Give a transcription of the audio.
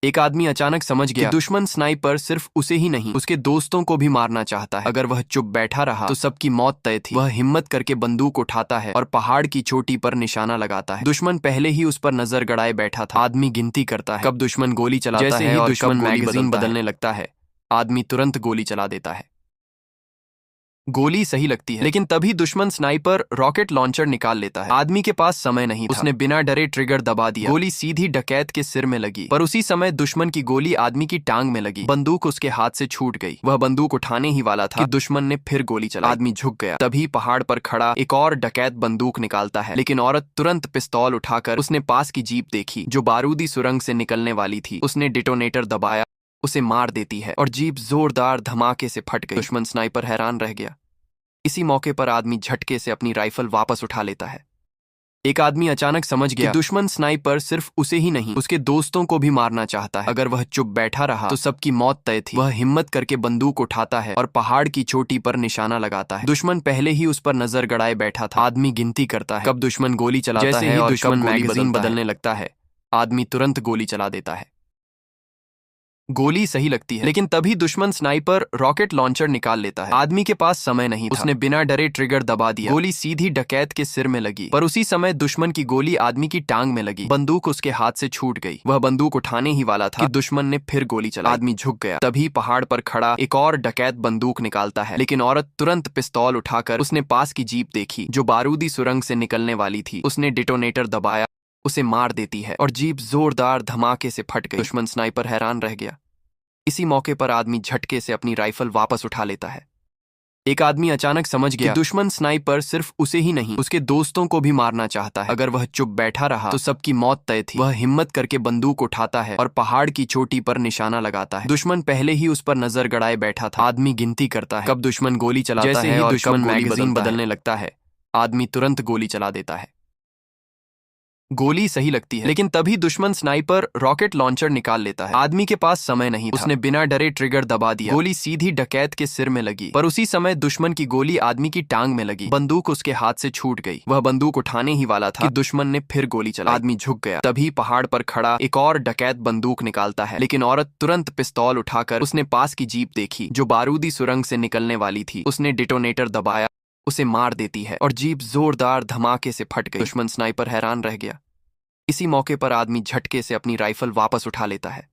एक आदमी अचानक समझ गया कि दुश्मन स्नाइपर सिर्फ उसे ही नहीं उसके दोस्तों को भी मारना चाहता है। अगर वह चुप बैठा रहा तो सबकी मौत तय थी। वह हिम्मत करके बंदूक उठाता है और पहाड़ की चोटी पर निशाना लगाता है। दुश्मन पहले ही उस पर नजर गड़ाए बैठा था। आदमी गिनती करता है कब दुश्मन गोली चलाता है और दुश्मन मैगजीन बदलने लगता है। आदमी तुरंत गोली चला देता है। गोली सही लगती है, लेकिन तभी दुश्मन स्नाइपर रॉकेट लॉन्चर निकाल लेता है। आदमी के पास समय नहीं था। उसने बिना डरे ट्रिगर दबा दिया। गोली सीधी डकैत के सिर में लगी, पर उसी समय दुश्मन की गोली आदमी की टांग में लगी। बंदूक उसके हाथ से छूट गई। वह बंदूक उठाने ही वाला था कि दुश्मन ने फिर गोली चलाई। आदमी झुक गया। तभी पहाड़ पर खड़ा एक और डकैत बंदूक निकालता है, लेकिन औरत तुरंत पिस्तौल उठाकर उसने पास की जीप देखी जो बारूदी सुरंग से निकलने वाली थी। उसने डिटोनेटर दबाया, उसे मार देती है और जीप जोरदार धमाके से फट गई। दुश्मन स्नाइपर हैरान रह गया। इसी मौके पर आदमी झटके से अपनी राइफल वापस उठा लेता है। एक आदमी अचानक समझ गया कि दुश्मन स्नाइपर सिर्फ उसे ही नहीं उसके दोस्तों को भी मारना चाहता है। अगर वह चुप बैठा रहा तो सबकी मौत तय थी। वह हिम्मत करके बंदूक उठाता है और पहाड़ की चोटी पर निशाना लगाता है। दुश्मन पहले ही उस पर नजर गड़ाए बैठा था। आदमी गिनती करता है कब दुश्मन गोली चलाता है और दुश्मन मैगजीन बदलने लगता है। आदमी तुरंत गोली चला देता है। गोली सही लगती है, लेकिन तभी दुश्मन स्नाइपर रॉकेट लॉन्चर निकाल लेता है। आदमी के पास समय नहीं था। उसने बिना डरे ट्रिगर दबा दिया। गोली सीधी डकैत के सिर में लगी, पर उसी समय दुश्मन की गोली आदमी की टांग में लगी। बंदूक उसके हाथ से छूट गई। वह बंदूक उठाने ही वाला था कि दुश्मन ने फिर गोली चलाई। आदमी झुक गया। तभी पहाड़ पर खड़ा एक और डकैत बंदूक निकालता है, लेकिन औरत तुरंत पिस्तौल उठाकर उसने पास की जीप देखी जो बारूदी सुरंग से निकलने वाली थी। उसने डिटोनेटर दबाया, उसे मार देती है और जीप जोरदार धमाके से फट गई। दुश्मन स्नाइपर हैरान रह गया। इसी मौके पर आदमी झटके से अपनी राइफल वापस उठा लेता है। एक आदमी अचानक समझ गया कि दुश्मन स्नाइपर सिर्फ उसे ही नहीं उसके दोस्तों को भी मारना चाहता है। अगर वह चुप बैठा रहा तो सबकी मौत तय थी। वह हिम्मत करके बंदूक उठाता है और पहाड़ की चोटी पर निशाना लगाता है। दुश्मन पहले ही उस पर नजर गड़ाए बैठा था। आदमी गिनती करता है कब दुश्मन गोली चलाता है और दुश्मन मैगजीन बदलने लगता है। आदमी तुरंत गोली चला देता है। गोली सही लगती है, लेकिन तभी दुश्मन स्नाइपर रॉकेट लॉन्चर निकाल लेता है। आदमी के पास समय नहीं था। उसने बिना डरे ट्रिगर दबा दिया। गोली सीधी डकैत के सिर में लगी, पर उसी समय दुश्मन की गोली आदमी की टांग में लगी। बंदूक उसके हाथ से छूट गई। वह बंदूक उठाने ही वाला था कि दुश्मन ने फिर गोली चलाई। आदमी झुक गया। तभी पहाड़ पर खड़ा एक और डकैत बंदूक निकालता है, लेकिन औरत तुरंत पिस्तौल उठाकर उसने पास की जीप देखी जो बारूदी सुरंग से निकलने वाली थी। उसने डिटोनेटर दबाया, उसे मार देती है और जीप जोरदार धमाके से फट गई। दुश्मन स्नाइपर हैरान रह गया। इसी मौके पर आदमी झटके से अपनी राइफल वापस उठा लेता है।